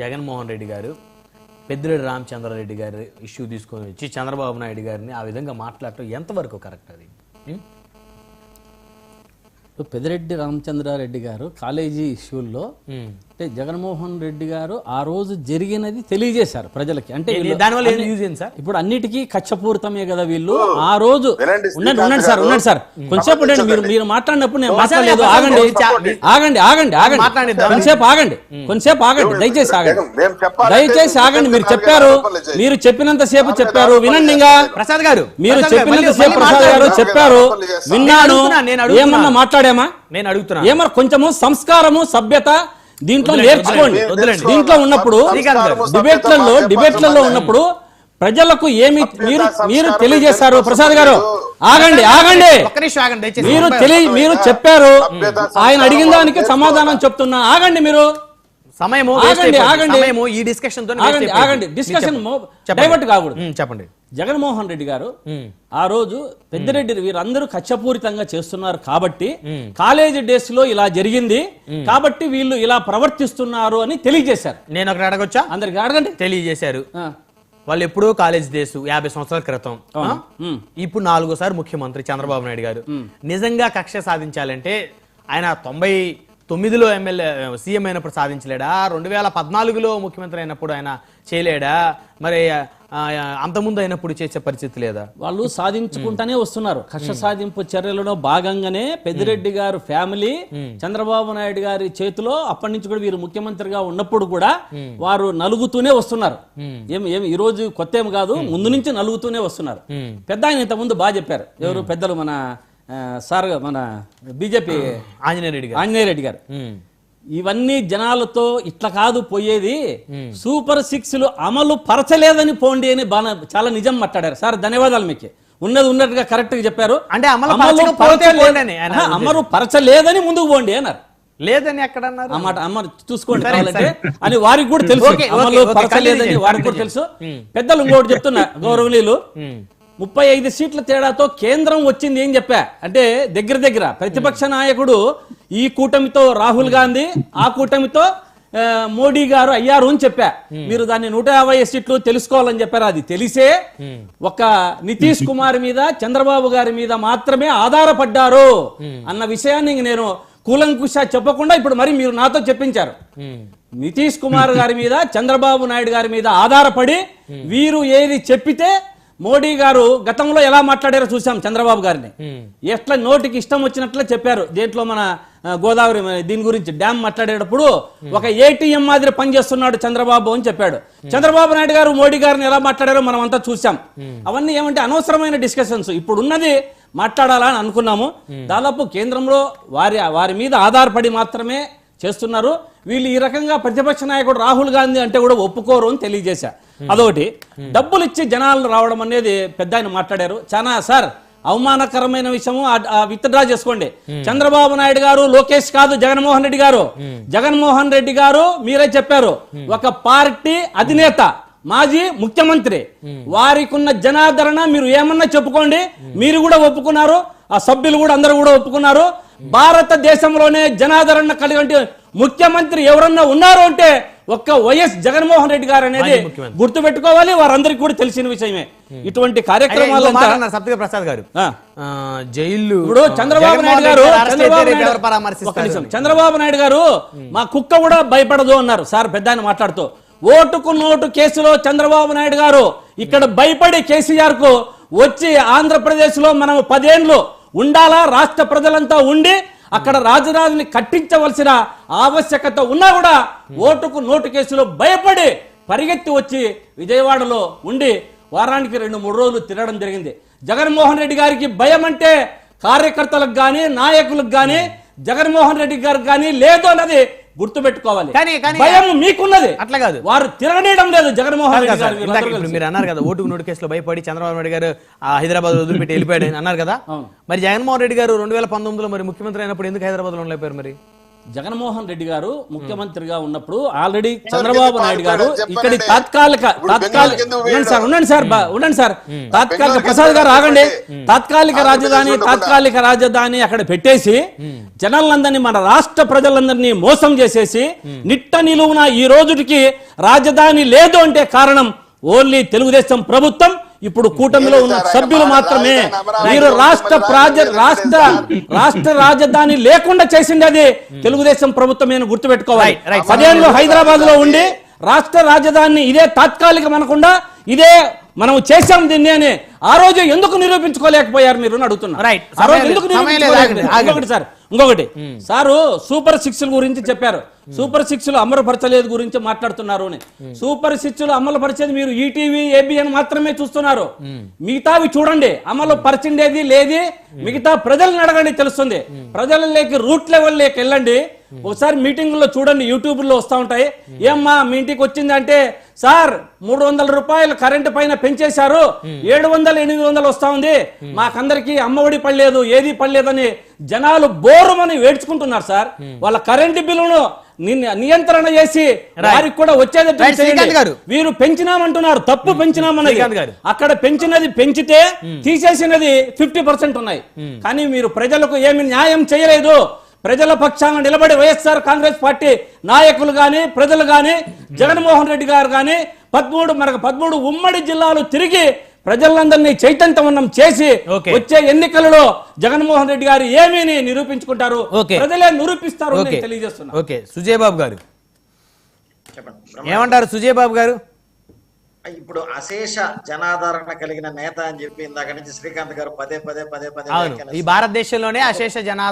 జగన్మోహన్ రెడ్డి గారు పెద్దిరెడ్డి రామచంద్రారెడ్డి గారి ఇష్యూ తీసుకొని వచ్చి చంద్రబాబు నాయుడు గారిని ఆ విధంగా మాట్లాడటం ఎంతవరకు కరెక్ట్ అది? పెద్దిరెడ్డి రామచంద్రారెడ్డి గారు కాలేజీ ఇష్యూల్లో అంటే జగన్మోహన్ రెడ్డి గారు ఆ రోజు జరిగినది తెలియజేశారు ప్రజలకి. అంటే దానివల్ల ఏం యూజ్ ఏంటి సార్? ఇప్పుడు అన్నిటికీ కక్షపూరితమే కదా వీళ్ళు. ఆ రోజు ఉండండి సార్ కొంచెంసేపు మీరు మాట్లాడినప్పుడు నేను మాట్లాడలేదు. ఆగండి కొంచెంసేపు ఆగండి దయచేసి ఆగండి. మీరు చెప్పినంత సేపు చెప్పారు, వినండి. ఇంకా ప్రసాద్ గారు మీరు చెప్పినంత సేపు ప్రసాద్ గారు చెప్పారు, విన్నాను. ఏమన్నా మాట్లాడామా? నేను అడుగుతున్నా. ఏమన్నా కొంచెము సంస్కారము సభ్యత దీంట్లో నేర్చుకోండి. దీంట్లో ఉన్నప్పుడు డిబేట్లలో ఉన్నప్పుడు ప్రజలకు ఏమి మీరు తెలియజేశారు? ప్రసాద్ గారు ఆగండి. మీరు చెప్పారు, ఆయన అడిగిన దానికి సమాధానం చెప్తున్నా. ఆగండి. మీరు ఈ డిస్కషన్ డిస్కషన్ డైవర్ట్ కాకూడదు. చెప్పండి. జగన్మోహన్ రెడ్డి గారు ఆ రోజు పెద్దిరెడ్డి వీరందరూ కక్షపూరితంగా చేస్తున్నారు కాబట్టి, కాలేజీ డేస్ లో ఇలా జరిగింది కాబట్టి వీళ్ళు ఇలా ప్రవర్తిస్తున్నారు అని తెలియజేశారు. నేను ఒకటి అడగొచ్చా? అందరికి అడగండి. తెలియజేశారు. వాళ్ళు ఎప్పుడూ కాలేజ్ డేస్ 50 సంవత్సరాల క్రితం. ఇప్పుడు 4వ ముఖ్యమంత్రి చంద్రబాబు నాయుడు గారు నిజంగా కక్ష సాధించాలంటే ఆయన 99లో సీఎం అయినప్పుడు సాధించలేడా? 2014లో ముఖ్యమంత్రి అయినప్పుడు ఆయన చేయలేడా? మరి అంతకుముందు అయినప్పుడు చేసే పరిస్థితి లేదా? వాళ్ళు సాధించుకుంటానే వస్తున్నారు. కక్ష సాధింపు చర్యలలో భాగంగానే పెద్దిరెడ్డి గారు ఫ్యామిలీ చంద్రబాబు నాయుడు గారి చేతిలో అప్పటి నుంచి కూడా వీరు ముఖ్యమంత్రిగా ఉన్నప్పుడు కూడా వారు నలుగుతూనే వస్తున్నారు. ఏమి ఈ రోజు కొత్త ఏం కాదు, ముందు నుంచి నలుగుతూనే వస్తున్నారు. పెద్ద ఆయన ఇంతకుముందు బాగా చెప్పారు. ఎవరు పెద్దలు? మన బీజేపీ ఆంజనేయ రెడ్డి గారు. ఇవన్నీ జనాలతో ఇట్లా కాదు పోయేది, సూపర్ 6లు అమలు పరచలేదని పోండి అని చాలా నిజం మాట్లాడారు. సార్ ధన్యవాదాలు. మీకు ఉన్నట్టుగా కరెక్ట్ గా చెప్పారు. అంటే అమలు పరచలేదని ముందుకు పోండి అన్నారు. లేదని ఎక్కడ అన్నారు? అమ్మ చూసుకోండి అని వారికి కూడా తెలుసు. అమలు పరచలేదని వారికి కూడా తెలుసు. పెద్దలు ఇంకోటి చెప్తున్నా, గౌరవనీయులు, 35 సీట్ల తేడాతో కేంద్రం వచ్చింది ఏం చెప్పా అంటే దగ్గర ప్రతిపక్ష నాయకుడు ఈ కూటమితో రాహుల్ గాంధీ, ఆ కూటమితో మోడీ గారు అయ్యారు అని చెప్పా. మీరు దాన్ని 150 సీట్లు తెలుసుకోవాలని చెప్పారు. అది తెలిసే ఒక నితీష్ కుమార్ మీద, చంద్రబాబు గారి మీద మాత్రమే ఆధారపడ్డారు అన్న విషయాన్ని నేను కూలంకుష చెప్పకుండా ఇప్పుడు మరి మీరు నాతో చెప్పించారు. నితీష్ కుమార్ గారి మీద, చంద్రబాబు నాయుడు గారి మీద ఆధారపడి వీరు ఏది చెప్పితే, మోడీ గారు గతంలో ఎలా మాట్లాడారో చూసాం. చంద్రబాబు గారిని ఎట్లా నోటికి ఇష్టం వచ్చినట్లే చెప్పారు. దేంట్లో మన గోదావరి దీని గురించి డ్యామ్ మాట్లాడేటప్పుడు ఒక ఏటీఎం మాదిరి పనిచేస్తున్నాడు చంద్రబాబు అని చెప్పాడు. చంద్రబాబు నాయుడు గారు మోడీ గారిని ఎలా మాట్లాడారో మనం అంతా చూసాం. అవన్నీ ఏమంటే అనవసరమైన డిస్కషన్స్. ఇప్పుడు ఉన్నది మాట్లాడాలని అనుకున్నాము. దాదాపు కేంద్రంలో వారి మీద ఆధారపడి మాత్రమే చేస్తున్నారు. వీళ్ళు ఈ రకంగా ప్రతిపక్ష నాయకుడు రాహుల్ గాంధీ అంటే కూడా ఒప్పుకోరు అని తెలియజేశా. అదొకటి. డబ్బులు ఇచ్చి జనాలు రావడం అనేది పెద్ద ఆయన మాట్లాడారు. చాలా సార్ అవమానకరమైన విషయము. విత్డ్రా చేసుకోండి. చంద్రబాబు నాయుడు గారు, లోకేష్ కాదు, జగన్మోహన్ రెడ్డి గారు. జగన్మోహన్ రెడ్డి గారు మీరే చెప్పారు, ఒక పార్టీ అధినేత, మాజీ ముఖ్యమంత్రి, వారికి ఉన్న జనాదరణ మీరు ఏమన్నా చెప్పుకోండి. మీరు కూడా ఒప్పుకున్నారు, ఆ సభ్యులు కూడా అందరూ కూడా ఒప్పుకున్నారు. భారతదేశంలోనే జనాదరణ కలిగి ముఖ్యమంత్రి ఎవరన్నా ఉన్నారు అంటే ఒక్క వైఎస్ జగన్మోహన్ రెడ్డి గారు అనేది గుర్తు పెట్టుకోవాలి. వారందరికీ కూడా తెలిసిన విషయమే. ఇటువంటి కార్యక్రమాలు ప్రసాద్ గారు జైలు ఇప్పుడు చంద్రబాబు నాయుడు గారు మా కుక్క కూడా భయపడదు అన్నారు. సార్ పెద్ద ఆయన మాట్లాడుతూ ఓటుకు నోటు కేసులో చంద్రబాబు నాయుడు గారు ఇక్కడ భయపడి కేసీఆర్ కు వచ్చి ఆంధ్రప్రదేశ్ లో మనం 10 ఏళ్ళు ఉండాలా, రాష్ట్ర ప్రజలంతా ఉండి అక్కడ రాజధానిని కట్టించవలసిన ఆవశ్యకత ఉన్నా కూడా ఓటుకు నోటు కేసులో భయపడి పరిగెత్తి వచ్చి విజయవాడలో ఉండి వారానికి 2-3 రోజులు తిరగడం జరిగింది. జగన్మోహన్ రెడ్డి గారికి భయం అంటే కార్యకర్తలకు గాని, నాయకులకు గాని, జగన్మోహన్ రెడ్డి గారికి గాని లేదు అన్నది గుర్తుపెట్టుకోవాలి. భయం మీకున్నది, అట్లా కాదు. వారు తిరగనీయడం లేదు జగన్మోహన్ రెడ్డి గారు. మీరు అన్నారు కదా, ఓటుకు నోటు కేసులో భయపడి చంద్రబాబు నాయుడు గారు హైదరాబాద్ వదిలిపెట్టి వెళ్ళిపోయాడు అన్నారు కదా. మరి జగన్మోహన్ రెడ్డి గారు 2019లో మరి ముఖ్యమంత్రి అయినప్పుడు ఎందుకు హైదరాబాద్ లో ఉండలేపారు? మరి జగన్మోహన్ రెడ్డి గారు ముఖ్యమంత్రిగా ఉన్నప్పుడు ఆల్రెడీ చంద్రబాబు నాయుడు గారు ఇక్కడి ఉండండి సార్ తాత్కాలిక ప్రసాద్ గారు ఆగండి. తాత్కాలిక రాజధాని అక్కడ పెట్టేసి జనాలందరినీ, మన రాష్ట్ర ప్రజలందరినీ మోసం చేసేసి నిట్ట నిలువున ఈ రోజుకి రాజధాని లేదు అంటే కారణం ఓన్లీ తెలుగుదేశం ప్రభుత్వం, ఇప్పుడు కూటమిలో ఉన్న సభ్యులు మాత్రమే. మీరు రాష్ట్ర రాజధాని లేకుండా చేసింది అది తెలుగుదేశం ప్రభుత్వమే గుర్తుపెట్టుకోవాలి. 10 ఏళ్ళు హైదరాబాద్ లో ఉండి రాష్ట్ర రాజధాని ఇదే తాత్కాలికం అనకుండా ఇదే మనం చేశాం దీన్ని అని ఆ రోజు ఎందుకు నిరూపించుకోలేకపోయారు మీరు అడుగుతున్నారు. ఆ రోజు ఎందుకు ఇంకొకటి సారు సూపర్ 6 గురించి చెప్పారు. సూపర్ 6 అమలుపరచలేదు గురించి మాట్లాడుతున్నారు అని. సూపర్ 6 అమలుపరిచేది మీరు ఈటీవీ, ఏబిఎన్ మాత్రమే చూస్తున్నారు. మిగతావి చూడండి, అమలు పరిచిండేది లేది మిగతా ప్రజలను అడగండి, తెలుస్తుంది. ప్రజలలోకి రూట్ లెవెల్లోకి వెళ్ళండి, ఒకసారి మీటింగుల్లో చూడండి, యూట్యూబ్ లో వస్తూ ఉంటాయి. ఏమ్మా మీ ఇంటికి వచ్చింది అంటే, సార్ 300 రూపాయలు కరెంటు పైన పెంచేశారు, 700-800 వస్తా ఉంది, మాకందరికి అమ్మఒడి పడలేదు, ఏది పడలేదని జనాలు బోరుమని వేడ్చుకుంటున్నారు సార్. వాళ్ళ కరెంటు బిల్లును నియంత్రణ చేసి వారికి కూడా వచ్చేది. వీరు పెంచినామంటున్నారు, తప్పు పెంచినామన్నది. అక్కడ పెంచినది పెంచితే తీసేసినది 50% ఉన్నాయి. కానీ మీరు ప్రజలకు ఏమి న్యాయం చేయలేదు. ప్రజల పక్షాన నిలబడి వైఎస్ఆర్ కాంగ్రెస్ పార్టీ నాయకులు గాని, ప్రజలు గాని, జగన్మోహన్ రెడ్డి గారు గాని 13 ఉమ్మడి జిల్లాలు తిరిగి ప్రజలందరినీ చైతన్యవంతం చేసి వచ్చే ఎన్నికలలో జగన్మోహన్ రెడ్డి గారు ఏమీ నిరూపించుకుంటారు, ప్రజలే నిరూపిస్తారు అని తెలియజేస్తున్నారు. ఓకే, సుజయ్ బాబు గారు ఏమంటారు? సుజయ్ బాబు గారు, ఇప్పుడు అశేష జనాదరణ కలిగిన నేత అని చెప్పి ఇందాక నుంచి శ్రీకాంత్ గారు పదే ఈ భారతదేశంలోనే అశేష జనాదరణ